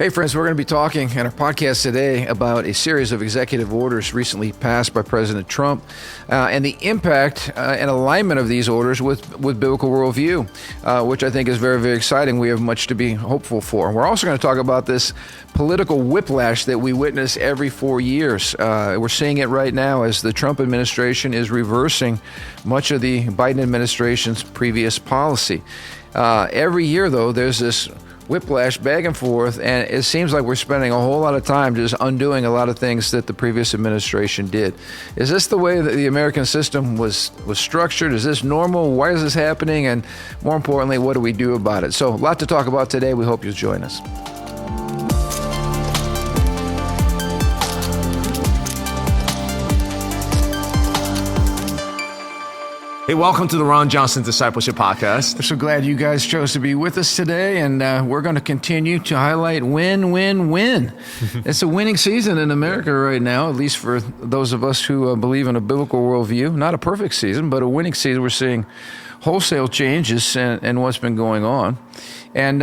Hey friends, we're going to be talking in our podcast today about a series of executive orders recently passed by President Trump and the impact and alignment of these orders with biblical worldview, which I think is very, very exciting. We have much to be hopeful for. We're also going to talk about this political whiplash that we witness every 4 years. We're seeing it right now as the Trump administration is reversing much of the Biden administration's previous policy. Every year, though, there's this whiplash back and forth, and it seems like we're spending a whole lot of time just undoing a lot of things that the previous administration did. Is this the way that the American system was structured? Is this normal? Why is this happening? And more importantly, what do we do about it? So a lot to talk about today. We hope you'll join us. Hey, welcome to the Ron Johnson Discipleship Podcast. We're so glad you guys chose to be with us today, and we're going to continue to highlight win, win, win. It's a winning season in America right now, at least for those of us who believe in a biblical worldview. Not a perfect season, but a winning season. We're seeing wholesale changes in what's been going on. And,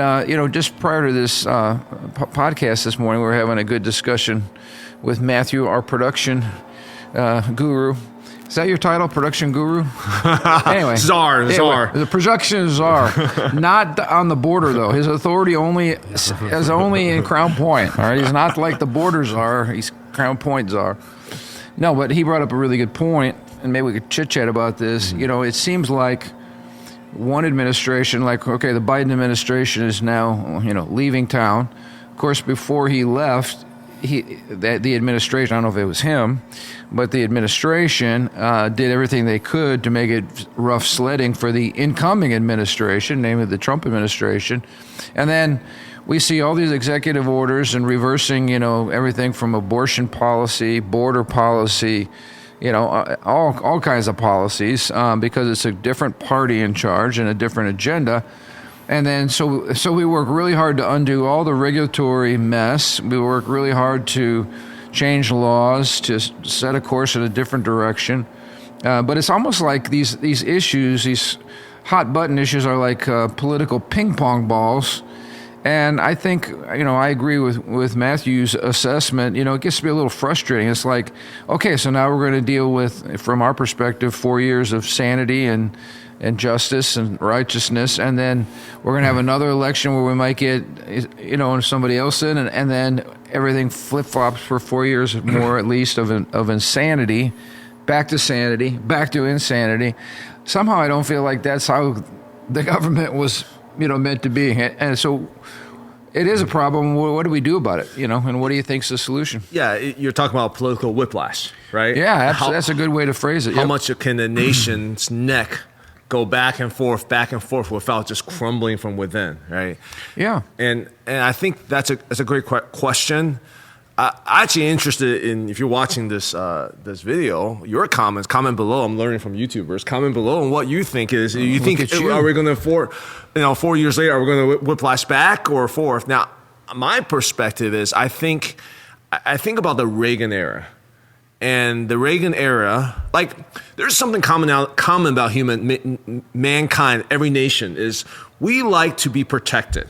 just prior to this podcast this morning, we were having a good discussion with Matthew, our production guru. Is that your title, production guru? Anyway, Czar. The production czar, not on the border though. His authority is only in Crown Point. All right, he's not like the border czar. He's Crown Point czar. No, but he brought up a really good point, and maybe we could chit chat about this. You know, it seems like one administration, the Biden administration is now, leaving town. Of course, before he left, the administration, I don't know if it was him, but the administration did everything they could to make it rough sledding for the incoming administration, namely the Trump administration. And then we see all these executive orders and reversing, everything from abortion policy, border policy, all kinds of policies because it's a different party in charge and a different agenda. And then so we work really hard to undo all the regulatory mess. We work really hard to change laws, to set a course in a different direction. But it's almost like these issues, these hot button issues are like political ping pong balls. And I think, I agree with Matthew's assessment. It gets to be a little frustrating. It's like, okay, so now we're going to deal with, from our perspective, 4 years of sanity and justice and righteousness, and then we're going to have another election where we might get, somebody else in, and then everything flip-flops for 4 years more, at least, of insanity, back to sanity, back to insanity. Somehow I don't feel like that's how the government was, meant to be. And so it is a problem. What do we do about it, and what do you think is the solution? Yeah, you're talking about political whiplash, right? Yeah, that's a good way to phrase it. How much can a nation's neck go back and forth without just crumbling from within, right? Yeah. And I think that's a great question. I'm actually interested in, if you're watching this video, your comments, comment below. I'm learning from YouTubers. Comment below on what you think is. Are we going to 4 years later, are we going to whiplash back or forth? Now, my perspective is I think about the Reagan era. And the Reagan era, there's something common about mankind, every nation, is we like to be protected.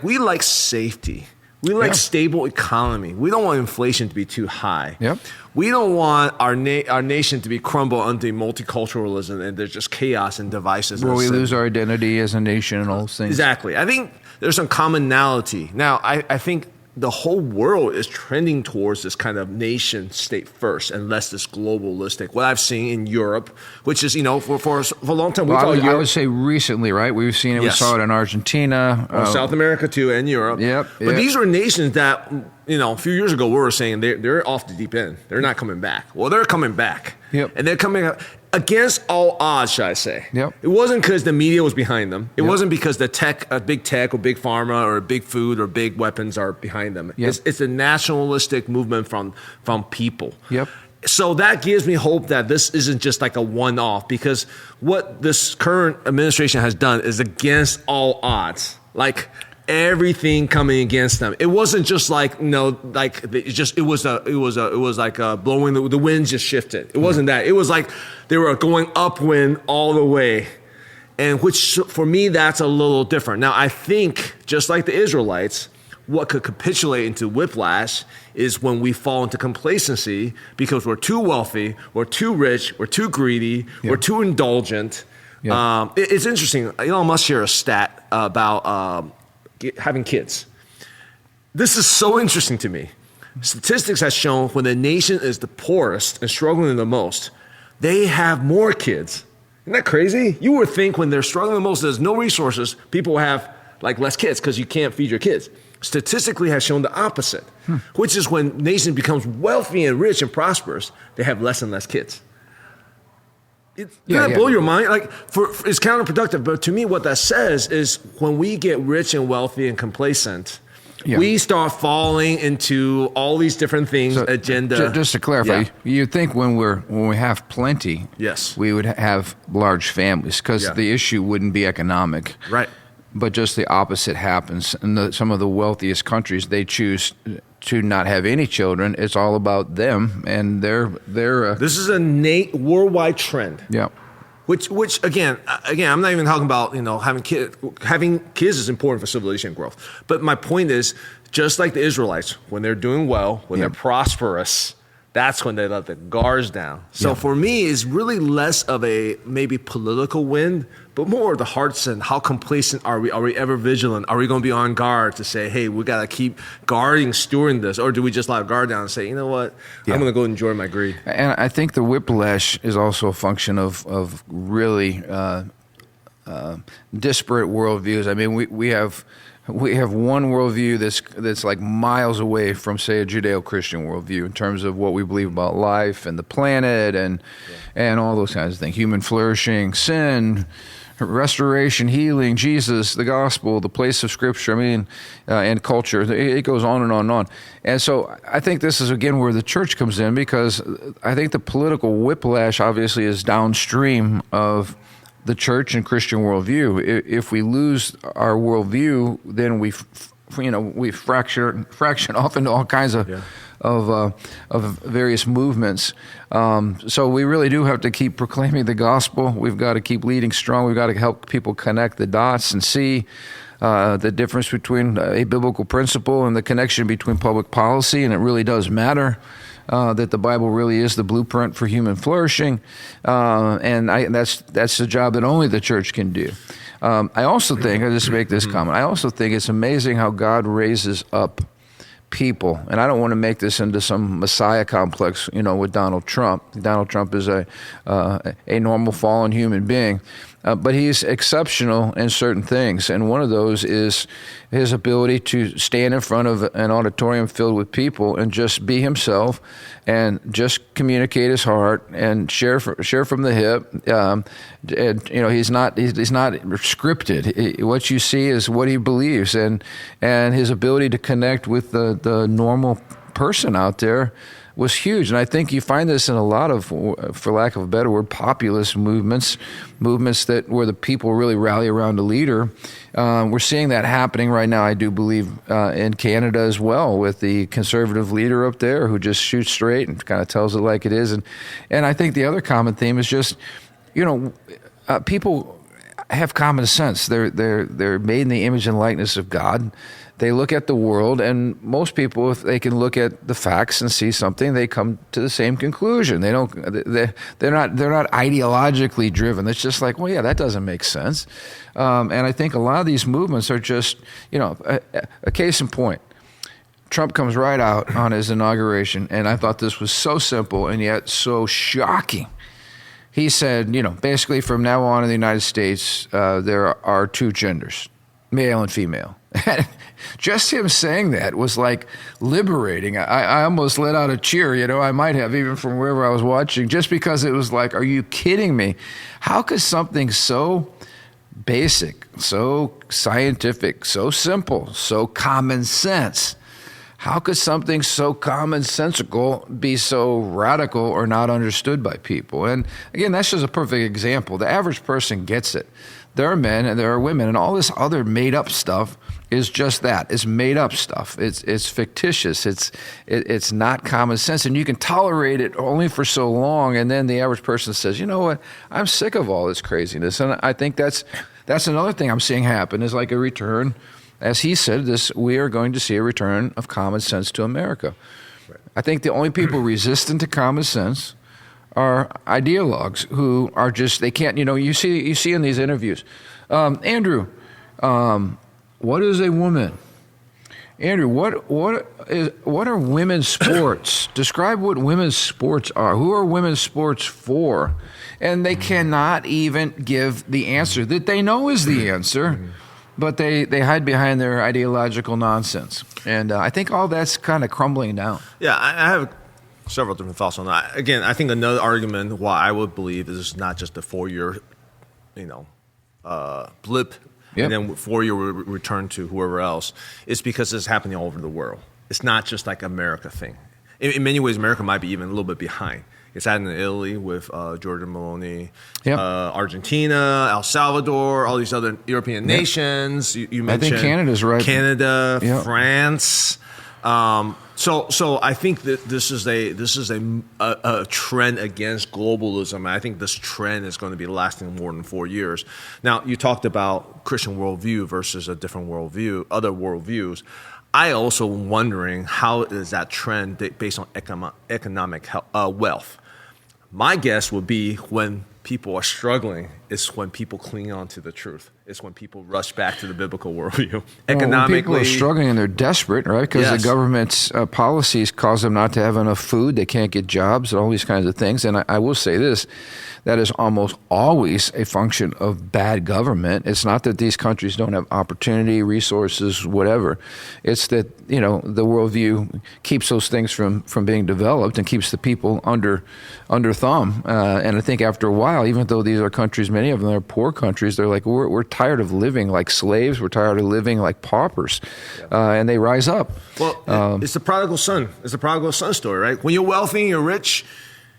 We like safety. We like stable economy. We don't want inflation to be too high. Yep. We don't want our nation to be crumbled under multiculturalism and there's just chaos and devices. Where we lose our identity as a nation and all those things. Exactly. I think there's some commonality. Now, I think the whole world is trending towards this kind of nation state first and less this globalistic. What I've seen in Europe, which is, for a long time. I would say recently, right? We've seen it. Yes. We saw it in Argentina. South America too, and Europe. Yep. But these were nations that, a few years ago we were saying they're off the deep end. They're not coming back. Well, they're coming back. Yep. And they're coming against all odds, should I say. Yep. It wasn't because the media was behind them. It wasn't because the big tech or big pharma or big food or big weapons are behind them. Yep. It's a nationalistic movement from people. Yep. So that gives me hope that this isn't just like a one-off, because what this current administration has done is against all odds. Everything coming against them. It wasn't just it was like blowing the wind just shifted. It wasn't that. It was like they were going upwind all the way. And which for me, that's a little different. Now, I think just like the Israelites, what could capitulate into whiplash is when we fall into complacency because we're too wealthy, we're too rich, we're too greedy, we're too indulgent. Yeah. It's interesting. Elon Musk shared a stat about having kids. This is so interesting to me. Statistics have shown when a nation is the poorest and struggling the most, they have more kids. Isn't that crazy? You would think when they're struggling the most, there's no resources, people have like less kids because you can't feed your kids. Statistically has shown the opposite, which is when nation becomes wealthy and rich and prosperous, they have less and less kids. Can that blow your mind? Like, it's counterproductive, but to me, what that says is when we get rich and wealthy and complacent, we start falling into all these different things, agenda. Just to clarify, you'd think when we have plenty, we would have large families because the issue wouldn't be economic. Right. But just the opposite happens. In some of the wealthiest countries, they choose to not have any children. It's all about them and their. This is a worldwide trend. Yeah. Which again, I'm not even talking about having kids. Having kids is important for civilization growth. But my point is, just like the Israelites, when they're doing well, when they're prosperous, that's when they let the guards down. So for me, it's really less of a maybe political win, but more of the hearts and how complacent are we? Are we ever vigilant? Are we going to be on guard to say, hey, we got to keep stewarding this? Or do we just let our guard down and say, you know what, I'm going to go enjoy my greed? And I think the whiplash is also a function of really disparate worldviews. I mean, we have one worldview that's like miles away from, say, a Judeo-Christian worldview in terms of what we believe about life and the planet and all those kinds of things. Human flourishing, sin, restoration, healing, Jesus, the gospel, the place of Scripture, I mean, and culture. It goes on and on and on. And so I think this is, again, where the church comes in, because I think the political whiplash obviously is downstream of the church and Christian worldview. If we lose our worldview, then we fraction off into all kinds of various movements. So we really do have to keep proclaiming the gospel. We've got to keep leading strong. We've got to help people connect the dots and see the difference between a biblical principle and the connection between public policy, and it really does matter. That the Bible really is the blueprint for human flourishing, and that's the job that only the church can do. I also think, I just make this comment, I also think it's amazing how God raises up people, and I don't want to make this into some Messiah complex, with Donald Trump. Donald Trump is a normal fallen human being, but he's exceptional in certain things, and one of those is his ability to stand in front of an auditorium filled with people and just be himself and just communicate his heart and share from the hip. He's not scripted. What you see is what he believes, and his ability to connect with the normal person out there was huge. And I think you find this in a lot of, for lack of a better word, populist movements that where the people really rally around a leader. We're seeing that happening right now, I do believe, in Canada as well, with the conservative leader up there who just shoots straight and kind of tells it like it is. And I think the other common theme is just, people have common sense. They're made in the image and likeness of God. They look at the world, and most people, if they can look at the facts and see something, they come to the same conclusion. They're not ideologically driven. It's just like, well, yeah, that doesn't make sense. And I think a lot of these movements are just, a case in point. Trump comes right out on his inauguration, and I thought this was so simple and yet so shocking. He said, basically from now on in the United States, there are two genders, male and female. Just him saying that was like liberating. I almost let out a cheer, I might have, even from wherever I was watching, just because it was like, are you kidding me? How could something so basic, so scientific, so simple, so common sense, how could something so commonsensical be so radical or not understood by people? And again, that's just a perfect example. The average person gets it. There are men and there are women, and all this other made-up stuff is just that. It's made-up stuff. It's fictitious. It's not common sense, and you can tolerate it only for so long, and then the average person says, you know what, I'm sick of all this craziness. And I think that's another thing I'm seeing happen, is like a return as he said, we are going to see a return of common sense to America. Right. I think the only people resistant to common sense are ideologues who are just, they can't, you see in these interviews. Andrew, what is a woman? Andrew, what are women's sports? Describe what women's sports are. Who are women's sports for? And they cannot even give the answer that they know is the answer, but they hide behind their ideological nonsense. And I think all that's kind of crumbling down. Yeah, I have several different thoughts on that. Again, I think another argument why I would believe this is not just a 4-year, blip. Yep. And then 4-year return to whoever else, it's because it's happening all over the world. It's not just like America thing. In many ways, America might be even a little bit behind. It's happening in Italy with Giorgia Meloni, yep. Argentina, El Salvador, all these other European nations. You mentioned I think Canada's right. Canada, yep. France. So I think that this is a trend against globalism. I think this trend is going to be lasting more than 4 years. Now, you talked about Christian worldview versus a different worldview, other worldviews. I also wondering how is that trend based on economic wealth. My guess would be when people are struggling, it's when people cling on to the truth. It's when people rush back to the biblical worldview. Economically, when people are struggling and they're desperate, right? Because the government's policies cause them not to have enough food. They can't get jobs and all these kinds of things. And I will say this, that is almost always a function of bad government. It's not that these countries don't have opportunity, resources, whatever. It's that, the worldview keeps those things from being developed and keeps the people under thumb. And I think after a while, even though these are countries, many of them are poor countries, they're like, we're tired of living like slaves. We're tired of living like paupers. And they rise up. Well, it's the prodigal son. It's the prodigal son story, right? When you're wealthy and you're rich,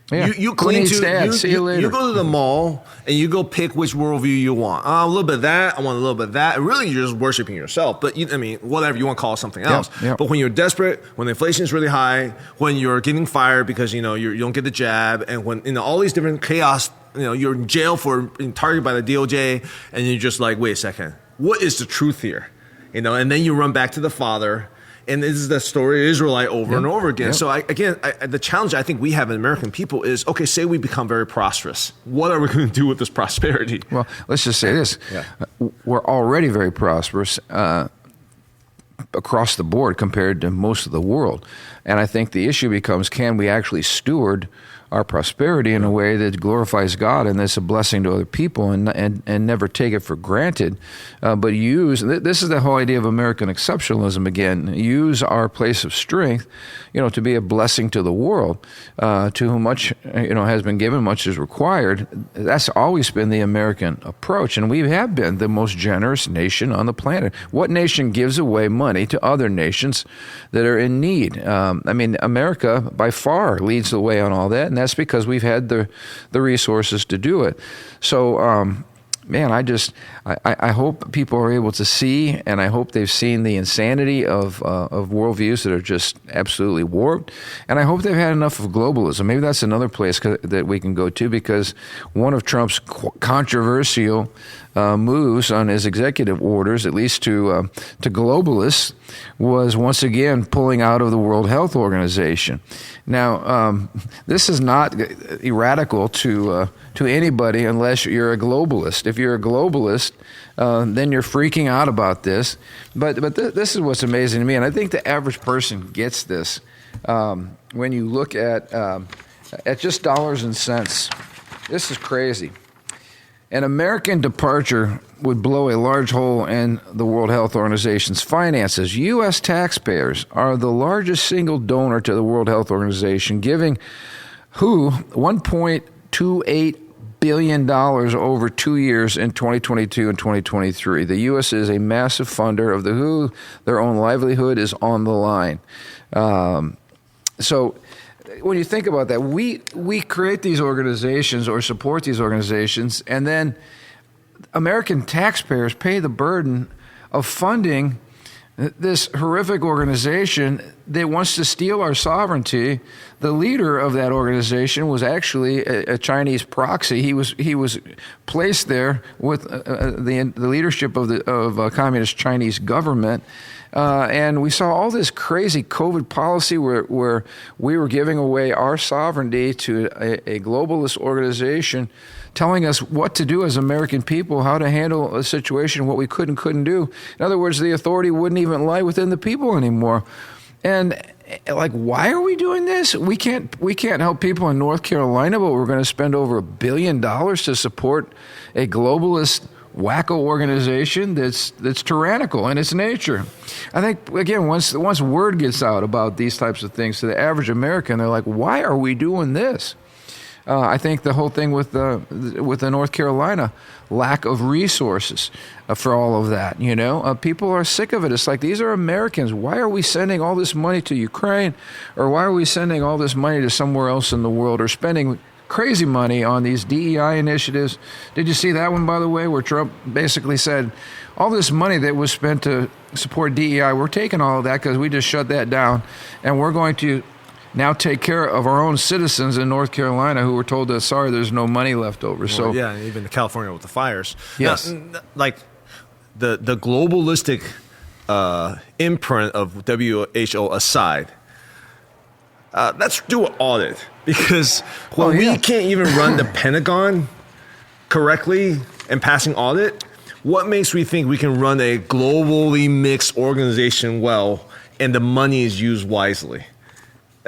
yeah. you cling to dad? See you later. You go to the mall and you go pick which worldview you want. A little bit of that. I want a little bit of that. And really, you're just worshiping yourself. But whatever you want to call it something else. Yeah. But when you're desperate, when the inflation is really high, when you're getting fired because you don't get the jab, and when all these different chaos, you're in jail for being targeted by the DOJ, and you're just like, wait a second, what is the truth here? And then you run back to the Father. And this is the story of Israelite over and over again. Yep. So the challenge I think we have in American people is, okay, say we become very prosperous. What are we going to do with this prosperity? Well, let's just say this. Yeah. We're already very prosperous across the board compared to most of the world. And I think the issue becomes, can we actually steward our prosperity in a way that glorifies God and that's a blessing to other people, and never take it for granted, but use, this is the whole idea of American exceptionalism again, use our place of strength, to be a blessing to the world, to whom much, has been given, much is required. That's always been the American approach, and we have been the most generous nation on the planet. What nation gives away money to other nations that are in need? America by far leads the way on all that, and that's because we've had the resources to do it. So, I hope people are able to see, and I hope they've seen the insanity of worldviews that are just absolutely warped, and I hope they've had enough of globalism. Maybe that's another place that we can go to, because one of Trump's controversial moves on his executive orders, at least to globalists, was once again pulling out of the World Health Organization. Now, this is not radical to anybody unless you're a globalist. If you're a globalist, then you're freaking out about this. But this is what's amazing to me, and I think the average person gets this when you look at just dollars and cents. This is crazy. An American departure would blow a large hole in the World Health Organization's finances. U.S. taxpayers are the largest single donor to the World Health Organization, giving WHO $1.28 billion over 2 years in 2022 and 2023. The U.S. is a massive funder of the WHO. Their own livelihood is on the line. So when you think about that, we create these organizations or support these organizations, and then American taxpayers pay the burden of funding this horrific organization that wants to steal our sovereignty. The leader of that organization was actually a Chinese proxy. He was placed there with the leadership of the communist Chinese government. And we saw all this crazy COVID policy where we were giving away our sovereignty to a globalist organization, telling us what to do as American people, how to handle a situation, what we could and couldn't do. In other words, the authority wouldn't even lie within the people anymore. And like, why are we doing this? We can't help people in North Carolina, but we're going to spend over $1 billion to support a globalist wacko organization that's tyrannical in its nature. I think, again, once word gets out about these types of things to the average American, they're like, why are we doing this? I think the whole thing with the North Carolina lack of resources for all of that, people are sick of it. It's like, these are Americans. Why are we sending all this money to Ukraine, or why are we sending all this money to somewhere else in the world, or spending crazy money on these DEI initiatives? Did you see that one, by the way, where Trump basically said, all this money that was spent to support DEI, we're taking all of that because we just shut that down, and we're going to now take care of our own citizens in North Carolina who were told that, sorry, there's no money left over. Well, so yeah, even in California with the fires. Yes. Now, like the globalistic imprint of WHO aside, let's do an audit, because when we can't even run the Pentagon correctly and passing audit, what makes we think we can run a globally mixed organization well and the money is used wisely?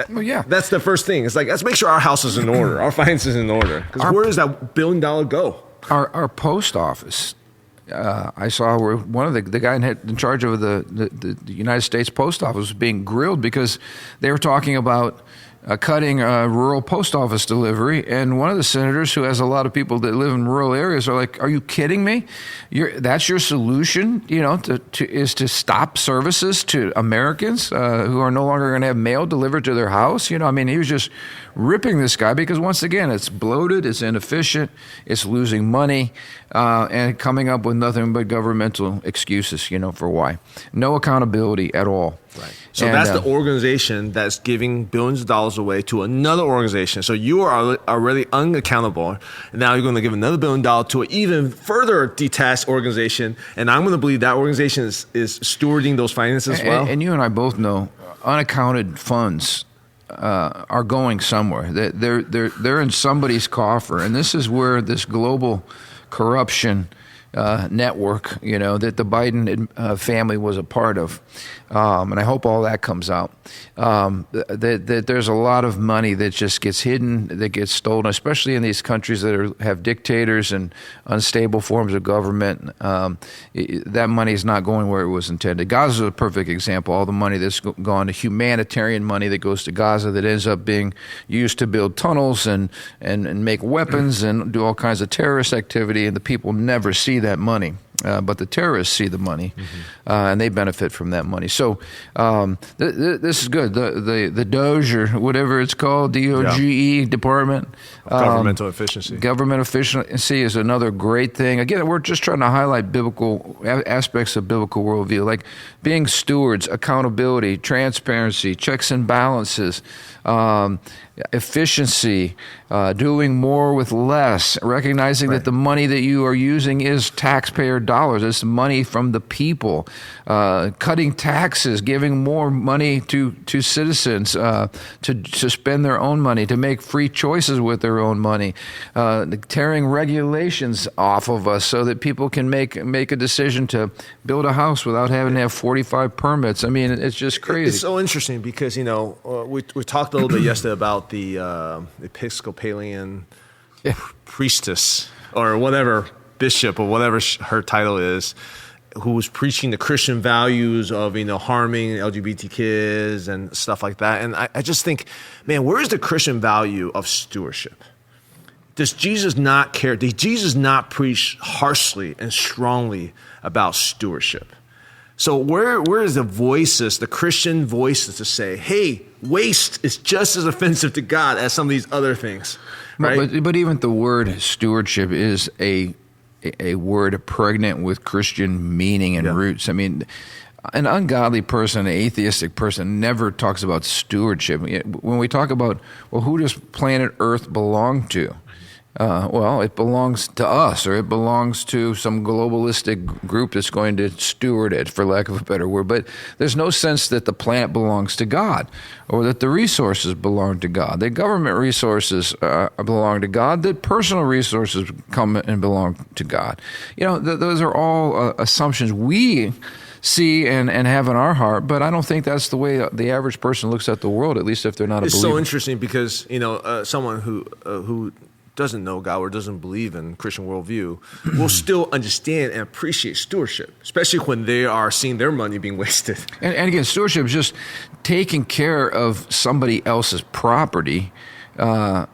Well, yeah. That's the first thing. It's like, let's make sure our house is in order, our finances in order. Because where does that $1 billion go? Our post office, I saw where one of the guy in charge of the United States Post Office was being grilled because they were talking about cutting rural post office delivery, and one of the senators, who has a lot of people that live in rural areas, are like, "Are you kidding me? That's your solution? Is to stop services to Americans who are no longer going to have mail delivered to their house?" He was just ripping this guy because, once again, it's bloated, it's inefficient, it's losing money, and coming up with nothing but governmental excuses, for why. No accountability at all. Right. So that's the organization that's giving billions of dollars away to another organization. So you are already unaccountable. Now you're going to give another $1 billion to an even further detached organization. And I'm going to believe that organization is stewarding those finances well. And you and I both know unaccounted funds are going somewhere. They're in somebody's coffer. And this is where this global corruption network, that the Biden family was a part of. And I hope all that comes out. That there's a lot of money that just gets hidden, that gets stolen, especially in these countries that have dictators and unstable forms of government. That money is not going where it was intended. Gaza is a perfect example. All the money that's gone to humanitarian money that goes to Gaza that ends up being used to build tunnels and make weapons and do all kinds of terrorist activity, and the people never see that money. But the terrorists see the money, and they benefit from that money. So this is good. The DOGE, or whatever it's called, DOGE department. Governmental efficiency. Government efficiency is another great thing. Again, we're just trying to highlight biblical aspects of biblical worldview, like being stewards, accountability, transparency, checks and balances, efficiency, doing more with less, recognizing that the money that you are using is taxpayer dollars. It's money from the people. Cutting taxes, giving more money to citizens to spend their own money, to make free choices with their own money, tearing regulations off of us so that people can make a decision to build a house without having to have 45 permits. I mean, it's just crazy. It's so interesting because, we talked a little bit yesterday about the Episcopalian priestess, or whatever, bishop, or whatever her title is, who was preaching the Christian values of, harming LGBT kids and stuff like that. And I just think, man, where is the Christian value of stewardship? Does Jesus not care? Did Jesus not preach harshly and strongly about stewardship? So where is the Christian voices to say, hey, waste is just as offensive to God as some of these other things, right? But even the word stewardship is a word pregnant with Christian meaning and roots. I mean, an ungodly person, an atheistic person, never talks about stewardship. When we talk about, well, who does planet Earth belong to? Well, it belongs to us, or it belongs to some globalistic group that's going to steward it, for lack of a better word. But there's no sense that the planet belongs to God, or that the resources belong to God, that government resources belong to God, that personal resources come and belong to God. Those are all assumptions we see and have in our heart, but I don't think that's the way the average person looks at the world, at least if they're not a believer. It's so interesting because, someone who doesn't know God or doesn't believe in Christian worldview will still understand and appreciate stewardship, especially when they are seeing their money being wasted. And again, stewardship is just taking care of somebody else's property. Well,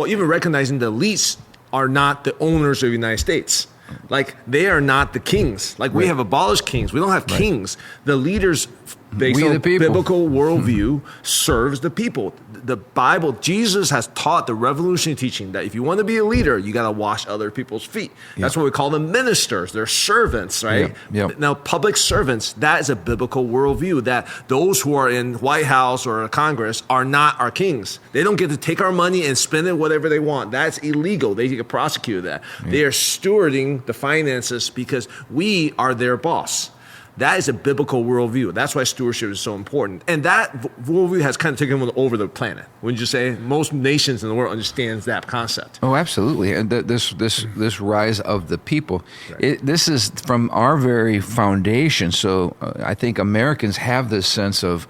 even recognizing the elites are not the owners of the United States. Like, they are not the kings. Like, we have abolished kings. We don't have kings. The leaders, based on biblical worldview, serves the people. The Bible, Jesus has taught the revolutionary teaching that if you want to be a leader, you got to wash other people's feet. That's what we call them, ministers. They're servants, right? Now, public servants, that is a biblical worldview, that those who are in White House or Congress are not our kings. They don't get to take our money and spend it whatever they want. That's illegal. They get prosecuted that. They are stewarding the finances because we are their boss. That is a biblical worldview. That's why stewardship is so important. And that worldview has kind of taken over the planet. Wouldn't you say? Most nations in the world understands that concept. Oh, absolutely. And this rise of the people, this is from our very foundation. So I think Americans have this sense of,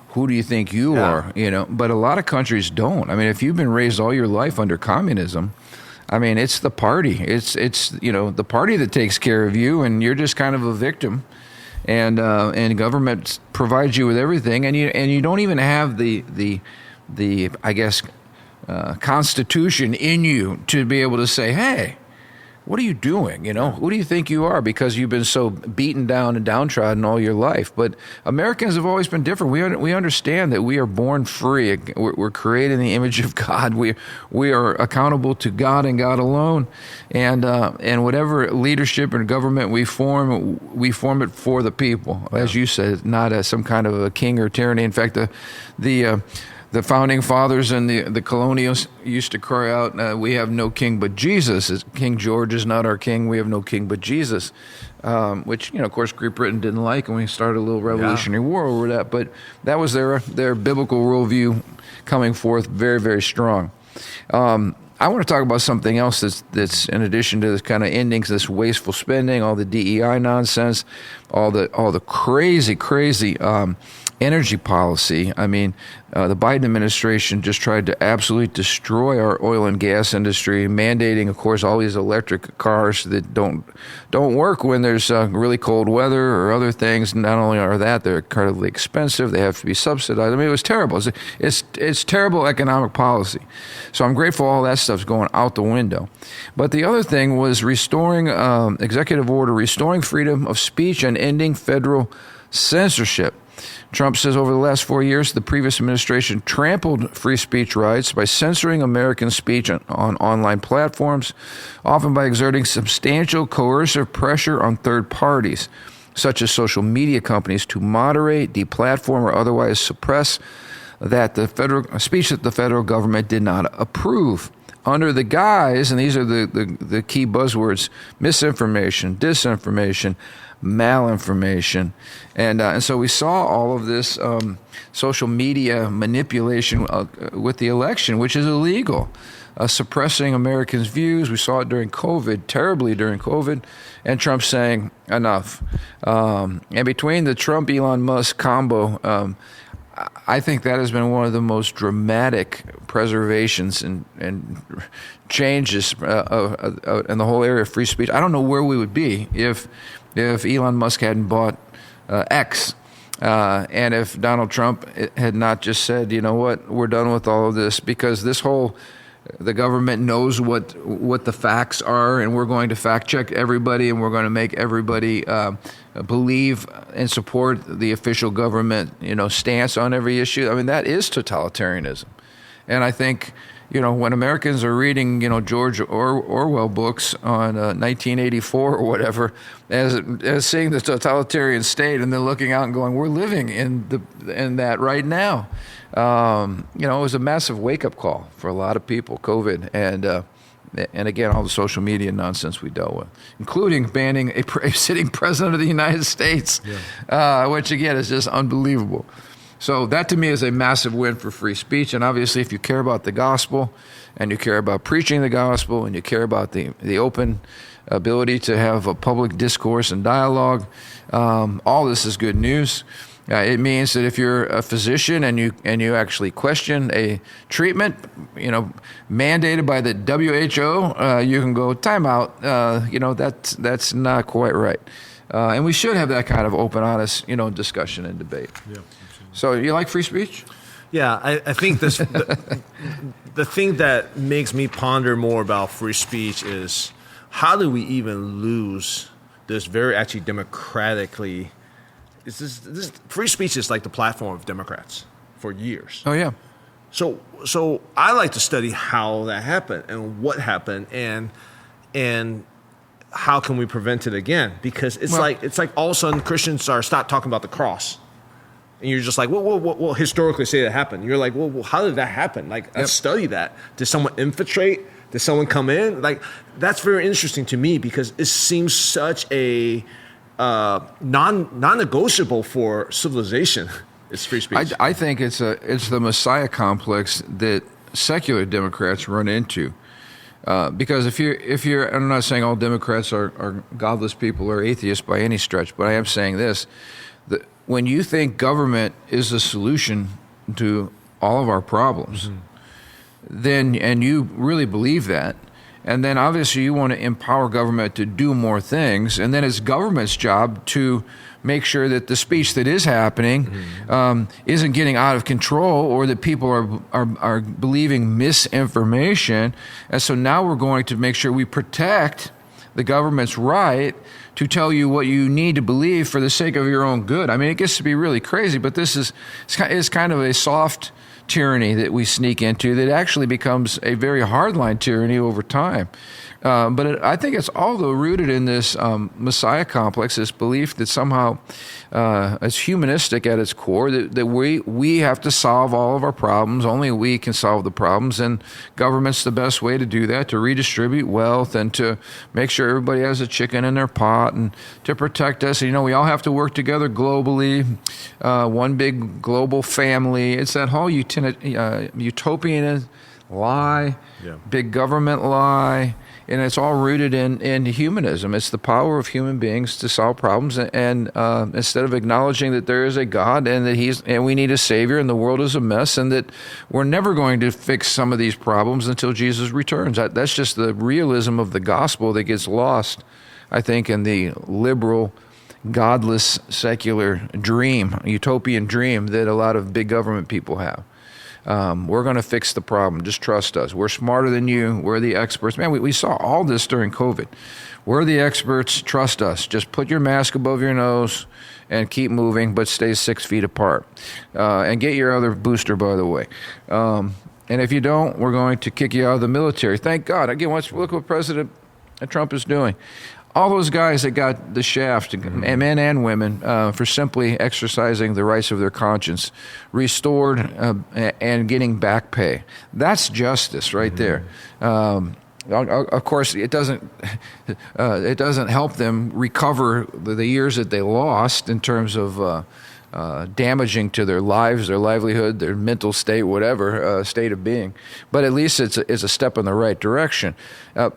who do you think you are? But a lot of countries don't. I mean, if you've been raised all your life under communism, I mean, it's the party. It's the party that takes care of you, and you're just kind of a victim. And government provides you with everything, and you don't even have the I guess constitution in you to be able to say, hey, what are you doing? Who do you think you are? Because you've been so beaten down and downtrodden all your life. But Americans have always been different. We understand that we are born free. We're created in the image of God. We are accountable to God and God alone. And whatever leadership and government we form it for the people. As you said, not as some kind of a king or tyranny. In fact, the founding fathers and the colonials used to cry out, we have no king but Jesus. King George is not our king. We have no king but Jesus, which, of course, Great Britain didn't like, and we started a little revolutionary war over that. But that was their biblical worldview coming forth very, very strong. I want to talk about something else that's in addition to this kind of endings, this wasteful spending, all the DEI nonsense, all the crazy energy policy. I mean, the Biden administration just tried to absolutely destroy our oil and gas industry, mandating, of course, all these electric cars that don't work when there's really cold weather or other things. Not only are they're incredibly expensive, they have to be subsidized. I mean, it was terrible. It's terrible economic policy. So I'm grateful all that stuff's going out the window. But the other thing was restoring executive order, restoring freedom of speech and ending federal censorship. Trump says over the last 4 years, the previous administration trampled free speech rights by censoring American speech on online platforms, often by exerting substantial coercive pressure on third parties, such as social media companies, to moderate, deplatform, or otherwise suppress speech that the federal government did not approve. Under the guise, and these are the key buzzwords, misinformation, disinformation, malinformation. And so we saw all of this social media manipulation with the election, which is illegal, suppressing Americans' views. We saw it during COVID, terribly during COVID, and Trump saying enough. And between the Trump-Elon Musk combo, I think that has been one of the most dramatic preservations and changes in the whole area of free speech. I don't know where we would be if Elon Musk hadn't bought X, and if Donald Trump had not just said, you know what, we're done with all of this, because the government knows what the facts are, and we're going to fact check everybody, and we're going to make everybody believe and support the official government, stance on every issue. I mean, that is totalitarianism. And I think, when Americans are reading, George Orwell books on 1984 or whatever, as seeing the totalitarian state, and then looking out and going, we're living in that right now. It was a massive wake-up call for a lot of people, COVID, and again, all the social media nonsense we dealt with, including banning a sitting president of the United States, which again is just unbelievable. So that to me is a massive win for free speech. And obviously, if you care about the gospel and you care about preaching the gospel and you care about the open ability to have a public discourse and dialogue, all this is good news. It means that if you're a physician and you actually question a treatment, mandated by the WHO, you can go time out. That's not quite right. And we should have that kind of open, honest, discussion and debate. Yeah. So you like free speech? Yeah, I think this the thing that makes me ponder more about free speech is how do we even lose this very actually democratically. This free speech is like the platform of Democrats for years. Oh yeah. So I like to study how that happened and what happened and how can we prevent it again? Because it's like all of a sudden Christians stop talking about the cross. And you're just like, well, historically say that happened. You're like, well, how did that happen? Like, let's study that. Did someone infiltrate? Did someone come in? Like, that's very interesting to me because it seems such a non-negotiable for civilization. It's free speech. I think it's the Messiah complex that secular Democrats run into. Because if you're, I'm not saying all Democrats are godless people or atheists by any stretch, but I am saying this. When you think government is the solution to all of our problems, then, and you really believe that, and then obviously you want to empower government to do more things, and then it's government's job to make sure that the speech that is happening isn't getting out of control or that people are believing misinformation. And so now we're going to make sure we protect the government's right to tell you what you need to believe for the sake of your own good. I mean, it gets to be really crazy, but this is kind of a soft tyranny that we sneak into that actually becomes a very hardline tyranny over time. But I think it's all though rooted in this Messiah complex, this belief that somehow it's humanistic at its core, that we have to solve all of our problems. Only we can solve the problems, and government's the best way to do that, to redistribute wealth and to make sure everybody has a chicken in their pot and to protect us. We all have to work together globally, one big global family. It's that whole utopian lie, big government lie. And it's all rooted in humanism. It's the power of human beings to solve problems. And instead of acknowledging that there is a God and that we need a Savior and the world is a mess and that we're never going to fix some of these problems until Jesus returns. That's just the realism of the gospel that gets lost, I think, in the liberal, godless, secular dream, utopian dream that a lot of big government people have. We're going to fix the problem. Just trust us. We're smarter than you. We're the experts. Man, we saw all this during COVID. We're the experts. Trust us. Just put your mask above your nose and keep moving, but stay 6 feet apart. And get your other booster, by the way. And if you don't, we're going to kick you out of the military. Thank God. Again, look what President Trump is doing. All those guys that got the shaft, men and women, for simply exercising the rights of their conscience, restored and getting back pay. That's justice right there. Of course, it doesn't help them recover the years that they lost in terms of damaging to their lives, their livelihood, their mental state, whatever state of being. But at least it's a step in the right direction.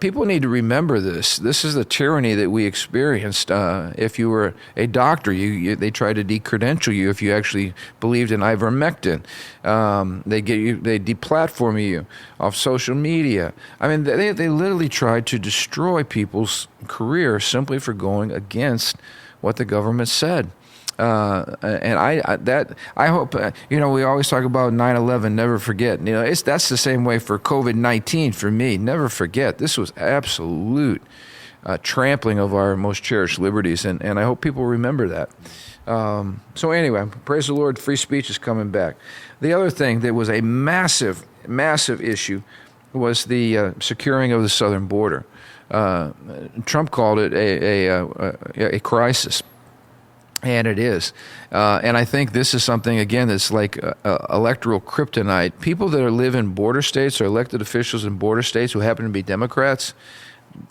People need to remember this. This is the tyranny that we experienced. If you were a doctor, they tried to decredential you if you actually believed in ivermectin. They deplatform you off social media. I mean, they literally tried to destroy people's career simply for going against what the government said. And I hope, we always talk about 9/11, never forget. That's the same way for COVID-19 for me. Never forget. This was absolute trampling of our most cherished liberties, and I hope people remember that. So anyway, praise the Lord, free speech is coming back. The other thing that was a massive, massive issue was the securing of the southern border. Trump called it a crisis. And it is. And I think this is something, again, that's like electoral kryptonite. People that live in border states or elected officials in border states who happen to be Democrats,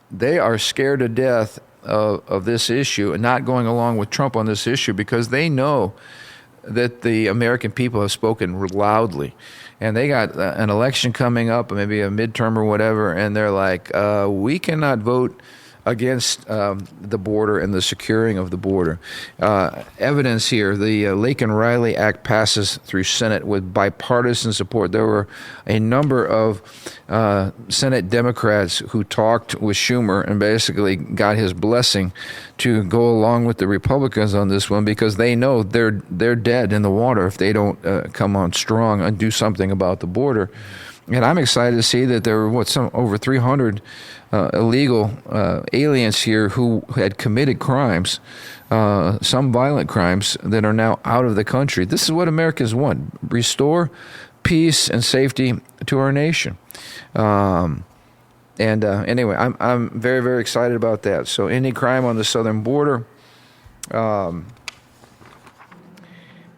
they are scared to death of this issue and not going along with Trump on this issue because they know that the American people have spoken loudly. And they got an election coming up, maybe a midterm or whatever, and they're like, we cannot vote against the border and the securing of the border. Evidence here, the Laken-Riley Act passes through Senate with bipartisan support. There were a number of Senate Democrats who talked with Schumer and basically got his blessing to go along with the Republicans on this one because they know they're dead in the water if they don't come on strong and do something about the border. And I'm excited to see that there were over 300 illegal aliens here who had committed crimes, some violent crimes that are now out of the country. This is what Americans want: restore peace and safety to our nation. Anyway, I'm very, very excited about that. So, ending crime on the southern border,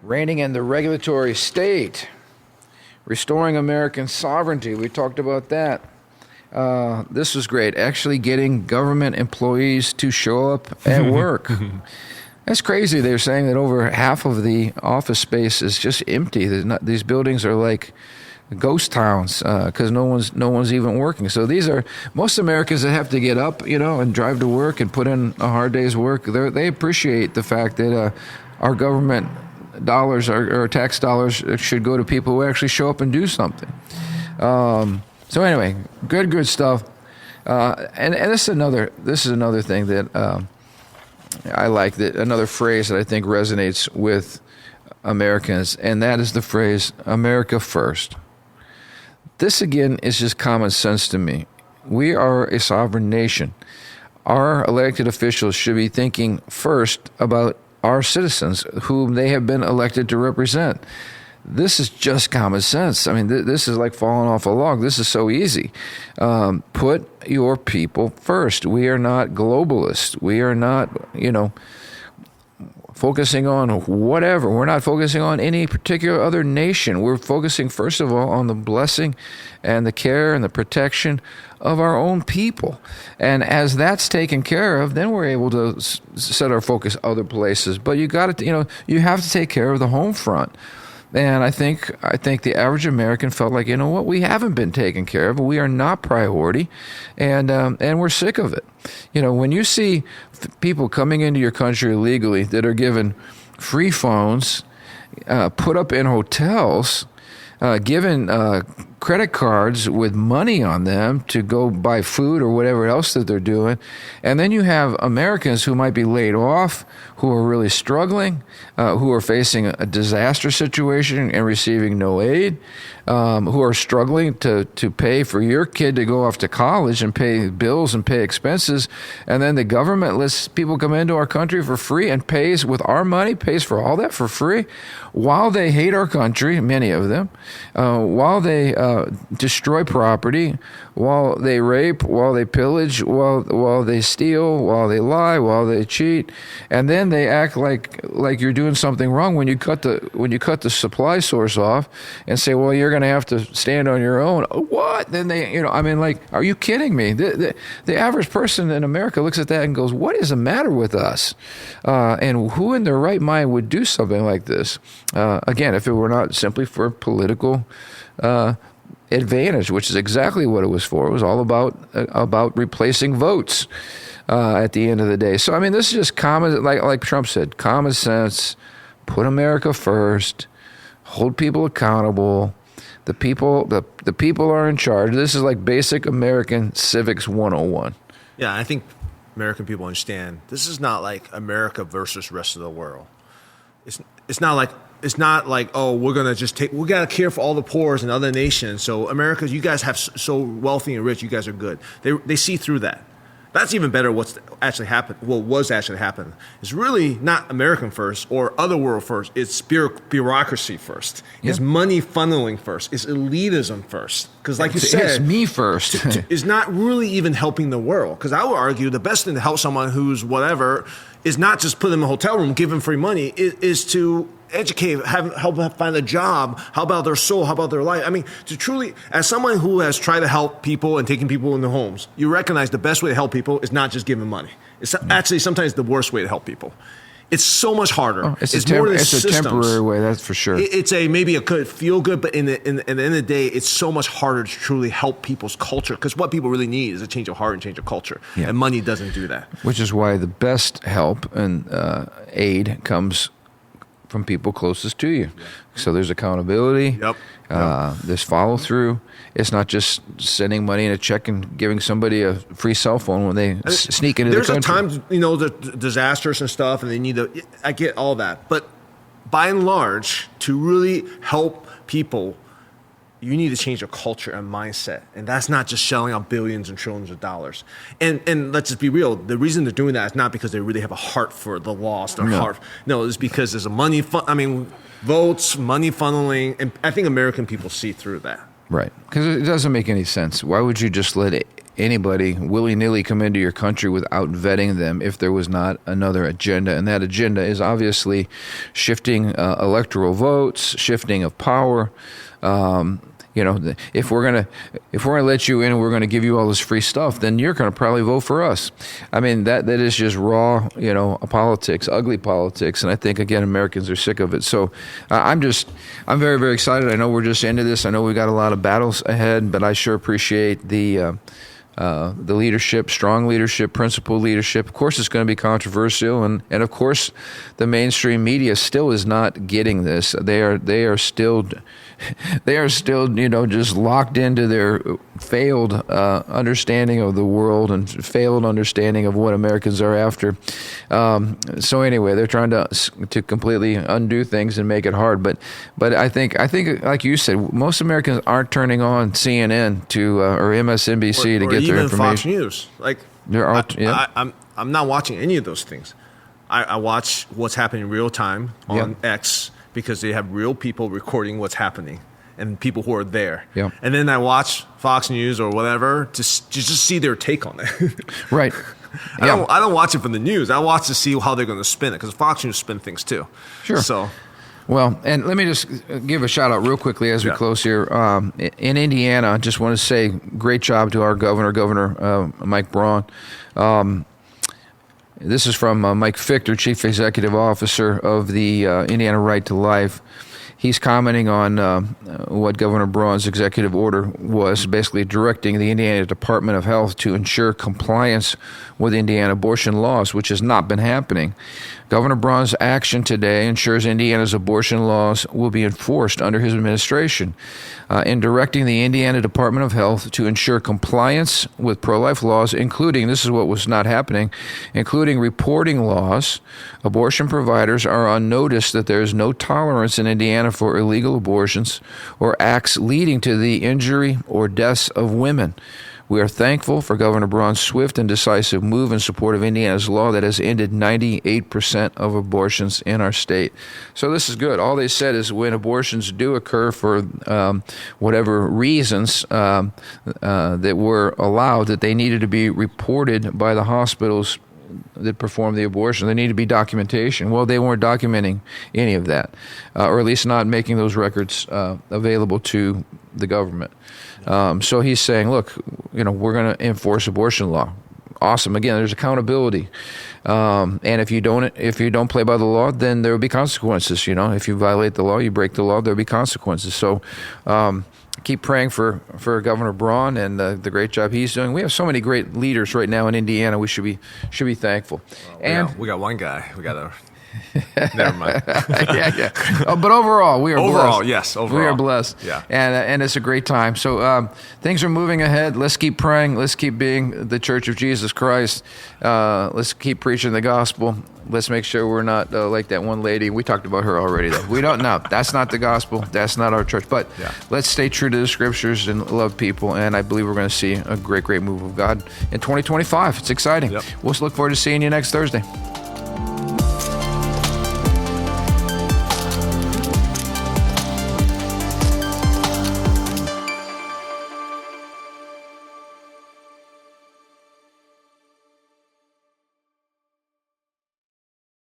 reigning in the regulatory state. Restoring American sovereignty. We talked about that. This was great. Actually getting government employees to show up at work. That's crazy. They're saying that over half of the office space is just empty. These buildings are like ghost towns because no one's even working. So these are most Americans that have to get up, and drive to work and put in a hard day's work. They appreciate the fact that our government dollars or tax dollars should go to people who actually show up and do something. So anyway, good stuff. And this is another thing that I like, that another phrase that I think resonates with Americans, and that is the phrase "America first." This again is just common sense to me. We are a sovereign nation. Our elected officials should be thinking first about our citizens whom they have been elected to represent. This is just common sense. I mean, this is like falling off a log. This is so easy. Put your people first. We are not globalists. We are not, focusing on whatever. We're not focusing on any particular other nation. We're focusing, first of all, on the blessing and the care and the protection of our own people. And as that's taken care of, then we're able to set our focus other places. But you got to, you have to take care of the home front. And I think the average American felt like, we haven't been taken care of. We are not priority, and we're sick of it. When you see people coming into your country illegally that are given free phones, put up in hotels, given credit cards with money on them to go buy food or whatever else that they're doing. And then you have Americans who might be laid off, who are really struggling, who are facing a disaster situation and receiving no aid, who are struggling to pay for your kid to go off to college and pay bills and pay expenses. And then the government lets people come into our country for free and pays with our money, pays for all that for free, while they hate our country, many of them, while they destroy property, while they rape, while they pillage, while they steal, while they lie, while they cheat, and then they act like you're doing something wrong when you cut the supply source off and say, well, you're going to have to stand on your own. What? Then they, are you kidding me? The average person in America looks at that and goes, what is the matter with us? And who in their right mind would do something like this? Again, if it were not simply for political advantage, which is exactly what it was for. It was all about replacing votes at the end of the day. So, this is just common, like Trump said, common sense. Put America first. Hold people accountable. The people are in charge. This is like basic American civics 101. Yeah, I think American people understand this is not like America versus rest of the world. It's not like, oh, we got to care for all the poor in other nations. So America, you guys have so wealthy and rich, you guys are good. They see through that. That's even better. What's actually happened? What was actually happening is really not American first or other world first. It's bureaucracy first. It's money funneling first. It's elitism first. Because, like you said, it's me first. Is not really even helping the world. Because I would argue the best thing to help someone who's whatever is not just put them in a hotel room, give them free money. Is to educate, help them find a job. How about their soul? How about their life? I mean, to truly, as someone who has tried to help people and taking people in their homes, you recognize the best way to help people is not just giving money. It's actually sometimes the worst way to help people. It's so much harder. It's a temporary way, that's for sure. It's maybe it could feel good, but in the end of the day, it's so much harder to truly help people's culture. Because what people really need is a change of heart and change of culture. Yeah. And money doesn't do that. Which is why the best help and aid comes from people closest to you. Yeah. So there's accountability. Yep. There's follow through. It's not just sending money in a check and giving somebody a free cell phone when they sneak into the country. There's times, the disasters and stuff, and they need to. I get all that, but by and large, to really help people, you need to change your culture and mindset, and that's not just shelling out billions and trillions of dollars. And let's just be real. The reason they're doing that is not because they really have a heart for the lost or heart. No, it's because there's a votes, money funneling, and I think American people see through that. Right, because it doesn't make any sense. Why would you just let anybody willy-nilly come into your country without vetting them if there was not another agenda? And that agenda is obviously shifting electoral votes, shifting of power. If we're gonna let you in and we're gonna give you all this free stuff, then you're gonna probably vote for us. I mean, that is just raw, politics, ugly politics, and I think again Americans are sick of it. So I'm very, very excited. I know we're just into this. I know we've got a lot of battles ahead, but I sure appreciate the leadership, strong leadership, principled leadership. Of course, it's going to be controversial, and of course, the mainstream media still is not getting this. They are still just locked into their failed understanding of the world and failed understanding of what Americans are after. So anyway, they're trying to completely undo things and make it hard. But I think like you said, most Americans aren't turning on CNN or MSNBC to get their information. Fox News. I'm not watching any of those things. I watch what's happening in real time on X, because they have real people recording what's happening and people who are there. Yeah. And then I watch Fox News or whatever to just see their take on it. Right. I don't watch it from the news. I watch to see how they're going to spin it, because Fox News spin things too. Sure. So, well, and let me just give a shout out real quickly as we close here. In Indiana, I just want to say great job to our Governor Mike Braun. This is from Mike Fichter, Chief Executive Officer of the Indiana Right to Life. He's commenting on what Governor Braun's executive order was, basically directing the Indiana Department of Health to ensure compliance with Indiana abortion laws, which has not been happening. Governor Braun's action today ensures Indiana's abortion laws will be enforced under his administration. In directing the Indiana Department of Health to ensure compliance with pro-life laws, including, this is what was not happening, including reporting laws, abortion providers are on notice that there is no tolerance in Indiana for illegal abortions or acts leading to the injury or deaths of women. We are thankful for Governor Braun's swift and decisive move in support of Indiana's law that has ended 98% of abortions in our state. So this is good. All they said is when abortions do occur for whatever reasons that were allowed, that they needed to be reported by the hospitals that perform the abortion. There need to be documentation. Well, they weren't documenting any of that, or at least not making those records available to the government. So he's saying, look, we're going to enforce abortion law. Awesome. Again, there's accountability. And if you don't play by the law, then there will be consequences. If you violate the law, you break the law, there'll be consequences. So keep praying for Governor Braun and the great job he's doing. We have so many great leaders right now in Indiana. We should be thankful. We got one guy. We got Never mind. Yeah. Oh, but overall, we are Overall, blessed. yes, overall. We are blessed. Yeah. And it's a great time. So things are moving ahead. Let's keep praying. Let's keep being the Church of Jesus Christ. Let's keep preaching the gospel. Let's make sure we're not like that one lady. We talked about her already, though. We don't know. That's not the gospel. That's not our church. But let's stay true to the scriptures and love people. And I believe we're going to see a great, great move of God in 2025. It's exciting. Yep. We'll look forward to seeing you next Thursday.